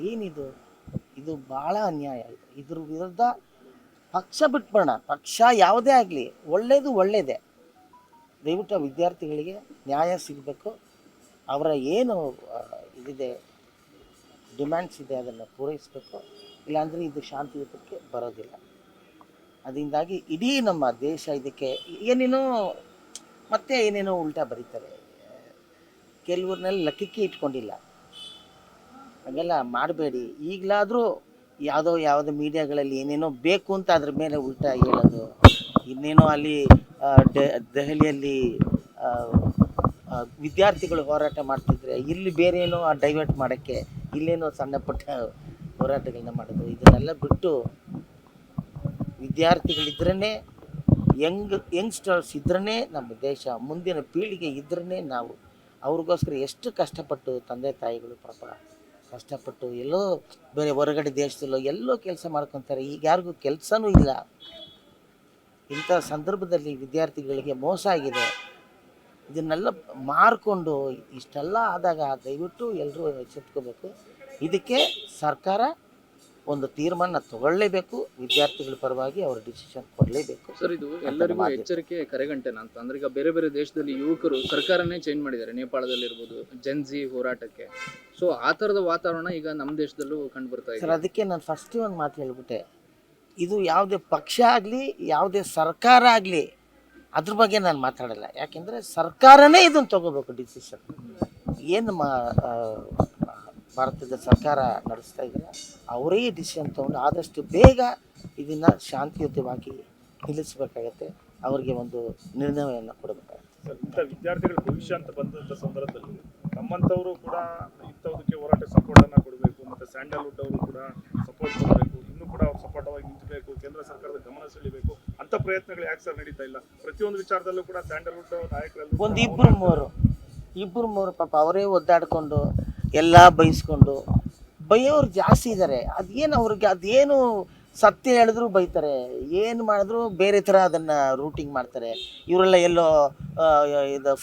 ಏನಿದು? ಇದು ಭಾಳ ಅನ್ಯಾಯ. ಇದ್ರ ವಿರುದ್ಧ ಪಕ್ಷ ಬಿಟ್ಬಿಡೋಣ, ಪಕ್ಷ ಯಾವುದೇ ಆಗಲಿ, ಒಳ್ಳೆಯದು ಒಳ್ಳೆಯದೇ. ದಯವಿಟ್ಟು ವಿದ್ಯಾರ್ಥಿಗಳಿಗೆ ನ್ಯಾಯ ಸಿಗಬೇಕು. ಅವರ ಏನು ಇದಿದೆ, ಡಿಮ್ಯಾಂಡ್ಸ್ ಇದೆ, ಅದನ್ನು ಪೂರೈಸಬೇಕು. ಇಲ್ಲಾಂದರೆ ಇದು ಶಾಂತಿಯುತಕ್ಕೆ ಬರೋದಿಲ್ಲ. ಅದರಿಂದಾಗಿ ಇಡೀ ನಮ್ಮ ದೇಶ ಇದಕ್ಕೆ ಏನೇನೋ ಮತ್ತೆ ಏನೇನೋ ಉಲ್ಟಾ ಬರೀತಾರೆ. ಕೆಲವ್ರನ್ನೆಲ್ಲ ಲೆಕ್ಕಕ್ಕೆ ಇಟ್ಕೊಂಡಿಲ್ಲ. ಹಾಗೆಲ್ಲ ಮಾಡಬೇಡಿ. ಈಗಲಾದರೂ ಯಾವುದೋ ಮೀಡಿಯಾಗಳಲ್ಲಿ ಏನೇನೋ ಬೇಕು ಅಂತ ಅದ್ರ ಮೇಲೆ ಉಲ್ಟಾ ಹೇಳೋದು, ಇನ್ನೇನೋ ಅಲ್ಲಿ ದೆಹಲಿಯಲ್ಲಿ ವಿದ್ಯಾರ್ಥಿಗಳು ಹೋರಾಟ ಮಾಡ್ತಿದ್ರೆ ಇಲ್ಲಿ ಬೇರೆ ಏನೋ ಡೈವರ್ಟ್ ಮಾಡೋಕ್ಕೆ ಇಲ್ಲೇನೋ ಸಣ್ಣ ಪುಟ್ಟ ಹೋರಾಟಗಳನ್ನ ಮಾಡೋದು. ಇದನ್ನೆಲ್ಲ ಬಿಟ್ಟು ವಿದ್ಯಾರ್ಥಿಗಳಿದ್ರೇ, ಯಂಗ್ಸ್ಟರ್ಸ್ ಇದ್ರೇ ನಮ್ಮ ದೇಶ, ಮುಂದಿನ ಪೀಳಿಗೆ ಇದ್ರೇ ನಾವು. ಅವ್ರಿಗೋಸ್ಕರ ಎಷ್ಟು ಕಷ್ಟಪಟ್ಟು ತಂದೆ ತಾಯಿಗಳು ಪಾಪ ಕಷ್ಟಪಟ್ಟು ಎಲ್ಲೋ ಬೇರೆ ಹೊರಗಡೆ ದೇಶದಲ್ಲೋ ಎಲ್ಲೋ ಕೆಲಸ ಮಾಡ್ಕೊತಾರೆ. ಈಗ ಯಾರಿಗೂ ಕೆಲಸನೂ ಇಲ್ಲ. ಇಂಥ ಸಂದರ್ಭದಲ್ಲಿ ವಿದ್ಯಾರ್ಥಿಗಳಿಗೆ ಮೋಸ ಆಗಿದೆ. ಇದನ್ನೆಲ್ಲ ಮಾರ್ಕೊಂಡು ಇಷ್ಟೆಲ್ಲ ಆದಾಗ ದಯವಿಟ್ಟು ಎಲ್ಲರೂ ಎಚ್ಚೆತ್ಕೋಬೇಕು. ಇದಕ್ಕೆ ಸರ್ಕಾರ ಒಂದು ತೀರ್ಮಾನ ತಗೊಳ್ಳೇಬೇಕು. ವಿದ್ಯಾರ್ಥಿಗಳ ಪರವಾಗಿ ಅವರು ಡಿಸಿಷನ್ ಕೊಡಲೇಬೇಕು. ಸರ್, ಇದು ಎಲ್ಲರಿಗೂ ಎಚ್ಚರಿಕೆ ಕರೆಗಂಟೆನಾ ಅಂತ ಅಂದ್ರೆ, ಈಗ ಬೇರೆ ಬೇರೆ ದೇಶದಲ್ಲಿ ಯುವಕರು ಸರ್ಕಾರನೇ ಚೇಂಜ್ ಮಾಡಿದ್ದಾರೆ. ನೇಪಾಳದಲ್ಲಿರ್ಬೋದು ಜೆನ್ಜಿ ಹೋರಾಟಕ್ಕೆ. ಸೊ ಆ ಥರದ ವಾತಾವರಣ ಈಗ ನಮ್ಮ ದೇಶದಲ್ಲೂ ಕಂಡು ಬರ್ತಾ ಇದೆ. ಸರ್, ಅದಕ್ಕೆ ನಾನು ಫಸ್ಟ್ ಒಂದು ಮಾತು ಹೇಳ್ಬಿಟ್ಟೆ. ಇದು ಯಾವುದೇ ಪಕ್ಷ ಆಗಲಿ, ಯಾವುದೇ ಸರ್ಕಾರ ಆಗಲಿ, ಅದ್ರ ಬಗ್ಗೆ ನಾನು ಮಾತಾಡಲ್ಲ. ಯಾಕೆಂದರೆ ಸರ್ಕಾರನೇ ಇದನ್ನು ತಗೋಬೇಕು ಡಿಸಿಷನ್. ಏನು ಭಾರತದ ಸರ್ಕಾರ ನಡೆಸ್ತಾ ಇದ್ದಾರೆ, ಅವರೇ ಡಿಸಿಷನ್ ತೊಗೊಂಡು ಆದಷ್ಟು ಬೇಗ ಇದನ್ನು ಶಾಂತಿಯುತವಾಗಿ ನಿಲ್ಲಿಸಬೇಕಾಗತ್ತೆ. ಅವರಿಗೆ ಒಂದು ನಿರ್ಣಯವನ್ನು ಕೊಡಬೇಕಾಗುತ್ತೆ. ಇಂಥ ವಿದ್ಯಾರ್ಥಿಗಳ ಭವಿಷ್ಯ ಅಂತ ಬಂದಂಥ ಸಂದರ್ಭದಲ್ಲಿ ನಮ್ಮಂಥವರು ಕೂಡ ಇಂಥದಕ್ಕೆ ಹೋರಾಟ ಸಪೋರ್ಟನ್ನು ಕೊಡಬೇಕು. ಮತ್ತು ಸ್ಯಾಂಡಲ್ವುಡ್ ಅವರು ಕೂಡ ಸಪೋರ್ಟ್ ಕೊಡಬೇಕು. ಇನ್ನೂ ಕೂಡ ಅವ್ರು ಸಪೋರ್ಟವಾಗಿ ನಿಂತಬೇಕು. ಕೇಂದ್ರ ಸರ್ಕಾರದ ಗಮನ ಸೆಳೀಬೇಕು. ಅಂಥ ಪ್ರಯತ್ನಗಳು ಯಾಕೆ ಸರ್ ನಡೀತಾ ಇಲ್ಲ? ಪ್ರತಿಯೊಂದು ವಿಚಾರದಲ್ಲೂ ಕೂಡ ಸ್ಯಾಂಡಲ್ವುಡ್ ನಾಯಕರೆಲ್ಲರೂ ಒಂದು ಇಬ್ಬರು ಮೂರು ಪಾಪ ಅವರೇ ಒದ್ದಾಡಿಕೊಂಡು ಎಲ್ಲ ಬೈಸ್ಕೊಂಡು ಬೈಯೋರು ಜಾಸ್ತಿ ಇದ್ದಾರೆ. ಅದೇನು ಅವ್ರಿಗೆ ಅದೇನು ಸತ್ಯ ಹೇಳಿದ್ರು ಬೈತಾರೆ, ಏನು ಮಾಡಿದ್ರು ಬೇರೆ ಥರ ಅದನ್ನು ರೂಟಿಂಗ್ ಮಾಡ್ತಾರೆ. ಇವರೆಲ್ಲ ಎಲ್ಲೋ ಇದು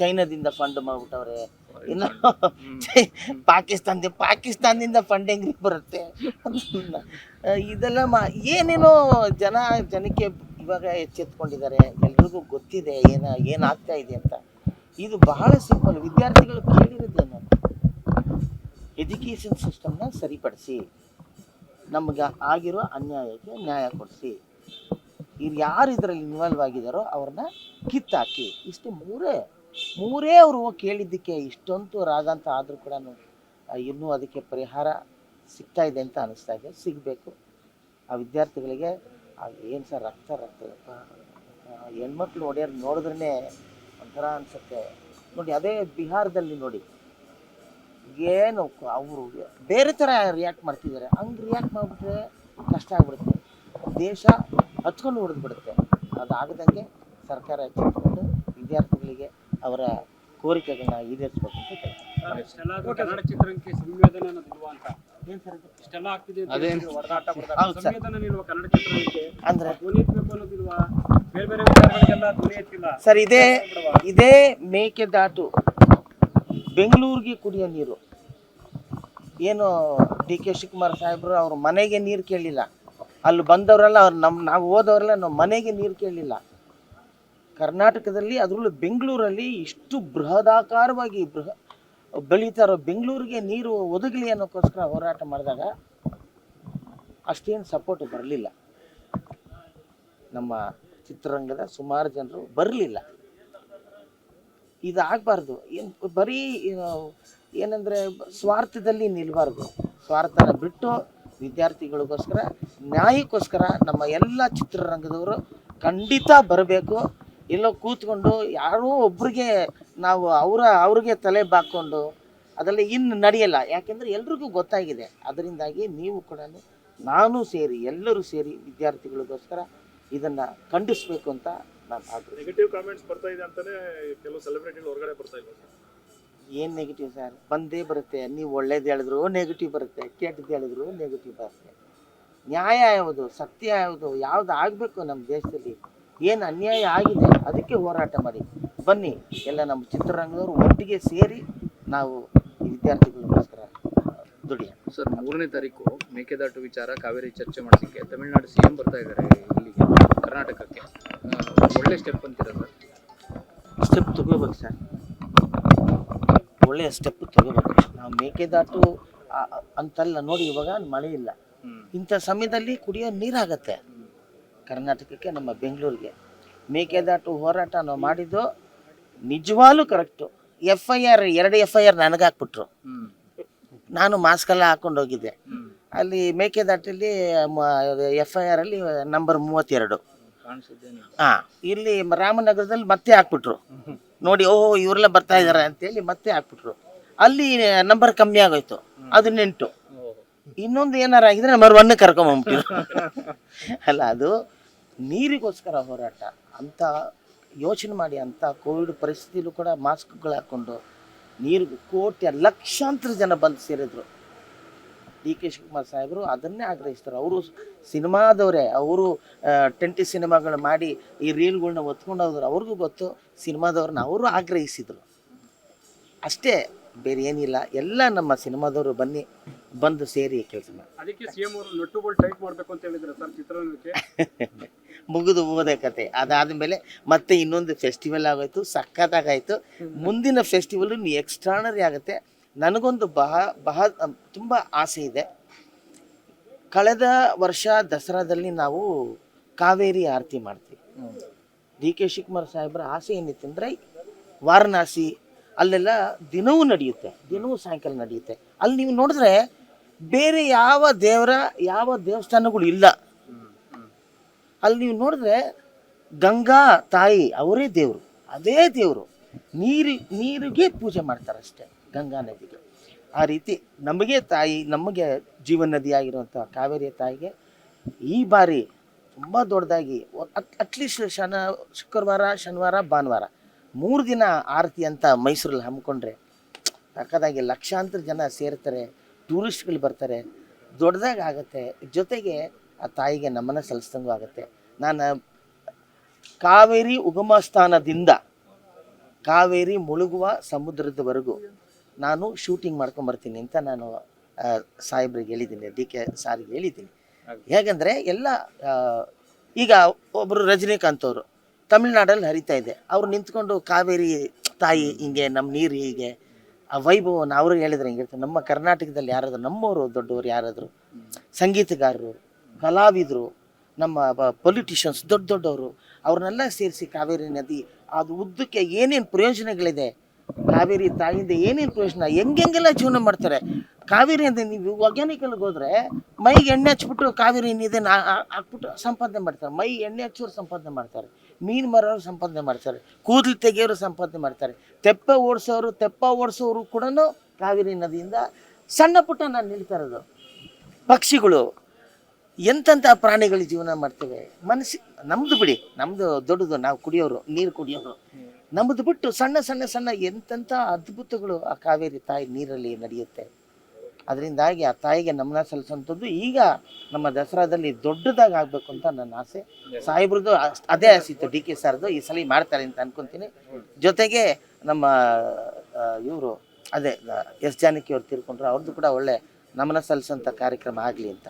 ಚೈನಾದಿಂದ ಫಂಡ್ ಮಾಡಿಬಿಟ್ಟವ್ರೆ. ಇನ್ನು ಪಾಕಿಸ್ತಾನದಿಂದ ಫಂಡ್ ಹೆಂಗೆ ಬರುತ್ತೆ? ಇದೆಲ್ಲ ಏನೇನೋ ಜನಕ್ಕೆ ಇವಾಗ ಎಚ್ಚೆತ್ಕೊಂಡಿದ್ದಾರೆ. ಎಲ್ರಿಗೂ ಗೊತ್ತಿದೆ ಏನಾಗ್ತಾ ಇದೆ ಅಂತ. ಇದು ಬಹಳ ಸಿಂಪಲ್. ವಿದ್ಯಾರ್ಥಿಗಳು ಕೇಳಿರೋದೇನು? ಎಜುಕೇಷನ್ ಸಿಸ್ಟಮ್ನ ಸರಿಪಡಿಸಿ, ನಮಗೆ ಆಗಿರೋ ಅನ್ಯಾಯಕ್ಕೆ ನ್ಯಾಯ ಕೊಡಿಸಿ, ಇವ್ರು ಯಾರು ಇದರಲ್ಲಿ ಇನ್ವಾಲ್ವ್ ಆಗಿದ್ದಾರೋ ಅವ್ರನ್ನ ಕಿತ್ತಾಕಿ. ಇಷ್ಟು ಮೂರೇ ಅವರು ಕೇಳಿದ್ದಕ್ಕೆ ಇಷ್ಟೊಂದು ರಾಗಂತ ಆದರೂ ಕೂಡ ಇನ್ನೂ ಅದಕ್ಕೆ ಪರಿಹಾರ ಸಿಗ್ತಾ ಇದೆ ಅಂತ ಅನ್ನಿಸ್ತಾ ಇದೆ. ಸಿಗಬೇಕು. ಆ ವಿದ್ಯಾರ್ಥಿಗಳಿಗೆ ಏನು ಸರ್ ರಕ್ತ ಹೆಣ್ಮಕ್ಳು ಹೊಡೆಯೋರು ನೋಡಿದ್ರೇ ಒಂಥರ ಅನಿಸುತ್ತೆ. ನೋಡಿ, ಅದೇ ಬಿಹಾರದಲ್ಲಿ ನೋಡಿ, ಏನು ಅವರು ಬೇರೆ ಥರ ರಿಯಾಕ್ಟ್ ಮಾಡ್ತಿದ್ದಾರೆ. ಹಂಗೆ ರಿಯಾಕ್ಟ್ ಮಾಡಿಬಿಟ್ರೆ ಕಷ್ಟ ಆಗ್ಬಿಡುತ್ತೆ. ದೇಶ ಹತ್ಕೊಂಡು ಹೊಡೆದ್ಬಿಡುತ್ತೆ. ಅದಾಗದಂಗೆ ಸರ್ಕಾರ ಎಚ್ಚೆತ್ಕೊಂಡು ವಿದ್ಯಾರ್ಥಿಗಳಿಗೆ ಅವರ ಕೋರಿಕೆಗಳನ್ನ ಈಡೇರಿಸಬೇಕು ಅಂತ ಕೇಳ್ತಾರೆ. ಕನ್ನಡ ಚಿತ್ರಕ್ಕೆ ಸಂವೇದನೆ ಅನ್ನೋದಿಲ್ವಾ ಅಂತ? ಏನು ಸರ್ ಇದು? ಇಷ್ಟೆಲ್ಲ ಆಗ್ತಿದೆ, ಹೌದು ಸರ್. ಸಂವೇದನೆ ಇಲ್ವಾ ಕನ್ನಡ ಚಿತ್ರಕ್ಕೆ? ಅಂದರೆ ಧ್ವನಿ ಎತ್ತಬೇಕು ಅನ್ನೋದಿಲ್ವಾ? ಬೇರೆ ಬೇರೆ ವಿಚಾರಗಳಿಗೆಲ್ಲ ಧ್ವನಿ ಎತ್ತಿಲ್ಲ ಸರ್. ಇದೇ ಮೇಕೆದಾಟು ಬೆಂಗಳೂರಿಗೆ ಕುಡಿಯೋ ನೀರು. ಏನು ಡಿ ಕೆ ಶಿವಕುಮಾರ್ ಸಾಹೇಬರು ಅವ್ರ ಮನೆಗೆ ನೀರು ಕೇಳಲಿಲ್ಲ. ಅಲ್ಲಿ ಬಂದವರೆಲ್ಲ ನಾವು ಹೋದವರೆಲ್ಲ ನಮ್ಮ ಮನೆಗೆ ನೀರು ಕೇಳಲಿಲ್ಲ. ಕರ್ನಾಟಕದಲ್ಲಿ, ಅದರಲ್ಲೂ ಬೆಂಗಳೂರಲ್ಲಿ ಇಷ್ಟು ಬೃಹದಾಕಾರವಾಗಿ ಬೆಳೀತಾ ಇರೋ ಬೆಂಗಳೂರಿಗೆ ನೀರು ಒದಗಲಿ ಅನ್ನೋಕ್ಕೋಸ್ಕರ ಹೋರಾಟ ಮಾಡಿದಾಗ ಅಷ್ಟೇನು ಸಪೋರ್ಟ್ ಬರಲಿಲ್ಲ. ನಮ್ಮ ಚಿತ್ರರಂಗದ ಸುಮಾರು ಜನರು ಬರಲಿಲ್ಲ. ಇದಾಗಬಾರ್ದು. ಬರೀ ಏನಂದರೆ ಸ್ವಾರ್ಥದಲ್ಲಿ ನಿಲ್ಲಬಾರ್ದು. ಸ್ವಾರ್ಥನ ಬಿಟ್ಟು ವಿದ್ಯಾರ್ಥಿಗಳಿಗೋಸ್ಕರ, ನ್ಯಾಯಕ್ಕೋಸ್ಕರ ನಮ್ಮ ಎಲ್ಲ ಚಿತ್ರರಂಗದವರು ಖಂಡಿತ ಬರಬೇಕು. ಎಲ್ಲೋ ಕೂತ್ಕೊಂಡು ಯಾರೋ ಒಬ್ರಿಗೆ ನಾವು ಅವ್ರಿಗೆ ತಲೆ ಬಾಕ್ಕೊಂಡು ಅದೆಲ್ಲ ಇನ್ನು ನಡೆಯಲ್ಲ. ಯಾಕೆಂದರೆ ಎಲ್ರಿಗೂ ಗೊತ್ತಾಗಿದೆ. ಅದರಿಂದಾಗಿ ನೀವು ಕೂಡ, ನಾನು ಸೇರಿ, ಎಲ್ಲರೂ ಸೇರಿ ವಿದ್ಯಾರ್ಥಿಗಳಿಗೋಸ್ಕರ ಇದನ್ನು ಖಂಡಿಸಬೇಕು ಅಂತ ನಾನು ಆಗ್ತೀನಿ. ನೆಗೆಟಿವ್ ಕಾಮೆಂಟ್ಸ್ ಬರ್ತಾ ಇದೆ ಅಂತಲೇ ಕೆಲವು ಸೆಲೆಬ್ರಿಟಿಗಳು ಹೊರಗಡೆ ಬರ್ತಾ ಇಲ್ಲ. ಏನು ನೆಗೆಟಿವ್ ಸರ್? ಬಂದೇ ಬರುತ್ತೆ. ನೀವು ಒಳ್ಳೇದು ಹೇಳಿದ್ರು ನೆಗೆಟಿವ್ ಬರುತ್ತೆ, ಕೆಟ್ಟದ್ದು ಹೇಳಿದ್ರು ನೆಗೆಟಿವ್ ಬರುತ್ತೆ. ನ್ಯಾಯ ಯಾವುದು, ಸತ್ಯ ಯಾವುದು ಆಗಬೇಕು ನಮ್ಮ ದೇಶದಲ್ಲಿ? ಏನು ಅನ್ಯಾಯ ಆಗಿದೆ ಅದಕ್ಕೆ ಹೋರಾಟ ಮಾಡಿ ಬನ್ನಿ. ಎಲ್ಲ ನಮ್ಮ ಚಿತ್ರರಂಗದವರು ಒಟ್ಟಿಗೆ ಸೇರಿ ನಾವು ಈ ವಿದ್ಯಾರ್ಥಿಗಳಿಗೋಸ್ಕರ ದುಡಿಯೋಣ. ಸರ್ 3ನೇ ತಾರೀಕು ಮೇಕೆದಾಟು ವಿಚಾರ ಕಾವೇರಿ ಚರ್ಚೆ ಮಾಡೋದಕ್ಕೆ ತಮಿಳುನಾಡು CM ಬರ್ತಾ ಇದ್ದಾರೆ ಇಲ್ಲಿಗೆ ಕರ್ನಾಟಕಕ್ಕೆ. ಒಳ್ಳೆ ಸ್ಟೆಪ್ ಅಂತೀರಾ ಸರ್? ಸ್ಟೆಪ್ ತಗೋಬೇಕು ಸರ್, ಒಳ್ಳೆಯ ಸ್ಟೆಪ್ ತಗೋಬೇಕು. ನಾವು ಮೇಕೆದಾಟು ಅಂತಲ್ಲ ನೋಡಿ, ಇವಾಗ ಮಳೆ ಇಲ್ಲ, ಇಂಥ ಸಮಯದಲ್ಲಿ ಕುಡಿಯೋ ನೀರಾಗತ್ತೆ ಕರ್ನಾಟಕಕ್ಕೆ, ನಮ್ಮ ಬೆಂಗಳೂರಿಗೆ. ಮೇಕೆದಾಟು ಹೋರಾಟ ನಾವು ಮಾಡಿದ್ದು ನಿಜವಾಗ್ಲೂ ಕರೆಕ್ಟು. FIR 2 FIR ನನಗೆ ಹಾಕ್ಬಿಟ್ರು. ನಾನು ಮಾಸ್ಕ್ ಎಲ್ಲ ಹಾಕೊಂಡು ಹೋಗಿದ್ದೆ. ಅಲ್ಲಿ ಮೇಕೆದಾಟಲ್ಲಿ FIR ಅಲ್ಲಿ ನಂಬರ್ 32. ಹಾಂ, ಇಲ್ಲಿ ರಾಮನಗರದಲ್ಲಿ ಮತ್ತೆ ಹಾಕ್ಬಿಟ್ರು. ನೋಡಿ, ಓಹೋ ಇವರೆಲ್ಲ ಬರ್ತಾ ಇದ್ದಾರೆ ಅಂತೇಳಿ ಮತ್ತೆ ಹಾಕ್ಬಿಟ್ರು. ಅಲ್ಲಿ ನಂಬರ್ ಕಮ್ಮಿ ಆಗೋಯ್ತು, 18. ಇನ್ನೊಂದು ಏನಾರ ಆಗಿದ್ರೆ ನಂಬರ್ 1 ಕರ್ಕೊಂಬಂದ್ಬಿಟ್ಟಿರು. ಅಲ್ಲ, ಅದು ನೀರಿಗೋಸ್ಕರ ಹೋರಾಟ ಅಂತ ಯೋಚನೆ ಮಾಡಿ, ಅಂಥ ಕೋವಿಡ್ ಪರಿಸ್ಥಿತಿಲೂ ಕೂಡ ಮಾಸ್ಕ್ಗಳು ಹಾಕ್ಕೊಂಡು ನೀರಿಗೂ ಲಕ್ಷಾಂತರ ಜನ ಬಂದು ಸೇರಿದ್ರು. DK ಶಿವಕುಮಾರ್ ಸಾಹೇಬರು ಅದನ್ನೇ ಆಗ್ರಹಿಸ್ತಾರೆ. ಅವರು ಸಿನಿಮಾದವರೇ, ಅವರು 20 ಸಿನಿಮಾಗಳು ಮಾಡಿ ಈ ರೀಲ್ಗಳನ್ನ ಒತ್ಕೊಂಡು ಹೋದ್ರು. ಅವ್ರಿಗೂ ಗೊತ್ತು, ಸಿನಿಮಾದವ್ರನ್ನ ಅವರು ಆಗ್ರಹಿಸಿದರು ಅಷ್ಟೇ, ಬೇರೆ ಏನಿಲ್ಲ. ಎಲ್ಲ ನಮ್ಮ ಸಿನಿಮಾದವರು ಬಂದು ಸೇರಿ ಕೆಲಸ ಮಾಡಿ. ಅದಕ್ಕೆ CM ಅವರು ನಟ್ಟುಗಳು ಟೈಟ್ ಮಾಡಬೇಕು ಅಂತ ಹೇಳಿದ್ರು ಸರ್ ಚಿತ್ರರಂಗಕ್ಕೆ. ಮುಗಿದು ಹೋದ ಕತೆ. ಅದಾದಮೇಲೆ ಮತ್ತೆ ಇನ್ನೊಂದು ಫೆಸ್ಟಿವಲ್ ಆಗೋಯ್ತು, ಸಖತ್ತಾಗಾಯಿತು. ಮುಂದಿನ ಫೆಸ್ಟಿವಲ್ ಎಕ್ಸ್ಟ್ರಾನರಿ ಆಗುತ್ತೆ. ನನಗೊಂದು ತುಂಬ ಆಸೆ ಇದೆ. ಕಳೆದ ವರ್ಷ ದಸರಾದಲ್ಲಿ ನಾವು ಕಾವೇರಿ ಆರತಿ ಮಾಡ್ತೀವಿ. DK ಶಿವಕುಮಾರ್ ಸಾಹೇಬರ ಆಸೆ ಏನಿತ್ತು ಅಂದರೆ, ವಾರಣಾಸಿ ಅಲ್ಲೆಲ್ಲ ದಿನವೂ ನಡೆಯುತ್ತೆ, ದಿನವೂ ಸಾಯಂಕಾಲ ನಡೆಯುತ್ತೆ. ಅಲ್ಲಿ ನೀವು ನೋಡಿದ್ರೆ ಬೇರೆ ಯಾವ ದೇವಸ್ಥಾನಗಳು ಇಲ್ಲ. ಅಲ್ಲಿ ನೀವು ನೋಡಿದ್ರೆ ಗಂಗಾ ತಾಯಿ ಅವರೇ ದೇವರು, ಅದೇ ದೇವರು. ನೀರಿಗೆ ಪೂಜೆ ಮಾಡ್ತಾರೆ ಅಷ್ಟೇ, ಗಂಗಾ ನದಿಗೆ. ಆ ರೀತಿ ನಮಗೆ ತಾಯಿ, ನಮಗೆ ಜೀವನ ನದಿಯಾಗಿರುವಂಥ ಕಾವೇರಿ ತಾಯಿಗೆ ಈ ಬಾರಿ ತುಂಬ ದೊಡ್ಡದಾಗಿ ಅಟ್ಲೀಸ್ಟ್ ಶುಕ್ರವಾರ, ಶನಿವಾರ, ಭಾನುವಾರ 3 ದಿನ ಆರತಿ ಅಂತ ಮೈಸೂರಲ್ಲಿ ಹಮ್ಮಿಕೊಂಡ್ರೆ ಸಕ್ಕದಾಗಿ ಲಕ್ಷಾಂತರ ಜನ ಸೇರ್ತಾರೆ, ಟೂರಿಸ್ಟ್ಗಳು ಬರ್ತಾರೆ, ದೊಡ್ಡದಾಗಿ ಆಗುತ್ತೆ. ಜೊತೆಗೆ ಆ ತಾಯಿಗೆ ನಮನ ಸಲ್ಲಿಸ್ದಂಗೂ ಆಗುತ್ತೆ. ನಾನು ಕಾವೇರಿ ಉಗಮ ಸ್ಥಾನದಿಂದ ಕಾವೇರಿ ಮುಳುಗುವ ಸಮುದ್ರದವರೆಗೂ ನಾನು ಶೂಟಿಂಗ್ ಮಾಡ್ಕೊಂಬರ್ತೀನಿ ಅಂತ ನಾನು ಸಾಹೇಬ್ರಿಗೆ ಹೇಳಿದ್ದೀನಿ, DK ಸಾರಿಗೆ ಹೇಳಿದ್ದೀನಿ. ಹೇಗೆಂದರೆ ಎಲ್ಲ ಈಗ ಒಬ್ಬರು ರಜನಿಕಾಂತ್ ಅವರು ತಮಿಳ್ನಾಡಲ್ಲಿ ಹರಿತಾ ಇದೆ, ಅವ್ರು ನಿಂತ್ಕೊಂಡು ಕಾವೇರಿ ತಾಯಿ ಹಿಂಗೆ ನಮ್ಮ ನೀರು ಹೀಗೆ ಆ ವೈಭವನ ಅವರು ಹೇಳಿದ್ರೆ ಹಿಂಗಿರ್ತಾರೆ. ನಮ್ಮ ಕರ್ನಾಟಕದಲ್ಲಿ ಯಾರಾದರೂ ನಮ್ಮವರು ದೊಡ್ಡವರು ಯಾರಾದರೂ ಸಂಗೀತಗಾರರು, ಕಲಾವಿದರು, ನಮ್ಮ ಪೊಲಿಟಿಷಿಯನ್ಸ್ ದೊಡ್ಡವರು ಅವ್ರನ್ನೆಲ್ಲ ಸೇರಿಸಿ ಕಾವೇರಿ ನದಿ ಅದು ಉದ್ದಕ್ಕೆ ಏನೇನು ಪ್ರಯೋಜನಗಳಿದೆ, ಕಾವೇರಿ ತಾಯಿಯಿಂದ ಏನೇನು ಪ್ರಯೋಜನ, ಹೆಂಗೆಲ್ಲ ಜೀವನ ಮಾಡ್ತಾರೆ. ಕಾವೇರಿ ಅಂತ ನೀವು ಒಗ್ಯಾನಿಕಲ್ಗೆ ಹೋದರೆ ಮೈಗೆ ಎಣ್ಣೆ ಹಚ್ಬಿಟ್ಟು ಕಾವೇರಿ ಏನಿದೆ ಹಾಕ್ಬಿಟ್ಟು ಸಂಪಾದನೆ ಮಾಡ್ತಾರೆ. ಮೈ ಎಣ್ಣೆ ಹಚ್ಚೋರು ಸಂಪಾದನೆ ಮಾಡ್ತಾರೆ, ಮೀನು ಮಾರೋರು ಸಂಪಾದನೆ ಮಾಡ್ತಾರೆ, ಕೂದಲು ತೆಗೆಯೋರು ಸಂಪಾದನೆ ಮಾಡ್ತಾರೆ, ತೆಪ್ಪ ಓಡಿಸೋರು ಕೂಡ ಕಾವೇರಿ ನದಿಯಿಂದ ಸಣ್ಣ ಪುಟ್ಟ ನಾನು ನಿಲ್ತಾ ಇರೋದು. ಪಕ್ಷಿಗಳು, ಎಂತೆಂಥ ಪ್ರಾಣಿಗಳು ಜೀವನ ಮಾಡ್ತೇವೆ. ನಮ್ಮದು ಬಿಡಿ, ನಮ್ಮದು ದೊಡ್ಡದು, ನಾವು ಕುಡಿಯೋರು, ನೀರು ಕುಡಿಯೋರು. ನಮ್ಮದು ಬಿಟ್ಟು ಸಣ್ಣ ಎಂತೆಂಥ ಅದ್ಭುತಗಳು ಆ ಕಾವೇರಿ ತಾಯಿ ನೀರಲ್ಲಿ ನಡೆಯುತ್ತೆ. ಅದರಿಂದಾಗಿ ಆ ತಾಯಿಗೆ ನಮನ ಸಲ್ಲಿಸುವಂಥದ್ದು ಈಗ ನಮ್ಮ ದಸರಾದಲ್ಲಿ ದೊಡ್ಡದಾಗಿ ಆಗಬೇಕು ಅಂತ ನನ್ನ ಆಸೆ. ಸಾಹೇಬ್ರದ್ದು ಅದೇ ಆಸೆ ಇತ್ತು, DK ಸರ್ದು. ಈ ಸಲ ಮಾಡ್ತಾರೆ ಅಂತ ಅನ್ಕೊತೀನಿ. ಜೊತೆಗೆ ನಮ್ಮ ಇವರು ಅದೇ S ಜಾನಕಿ ಅವ್ರು ತೀರ್ಕೊಂಡ್ರು, ಅವ್ರದ್ದು ಕೂಡ ಒಳ್ಳೆ ನಮನ ಸಲ್ಲಿಸುವಂಥ ಕಾರ್ಯಕ್ರಮ ಆಗಲಿ ಅಂತ.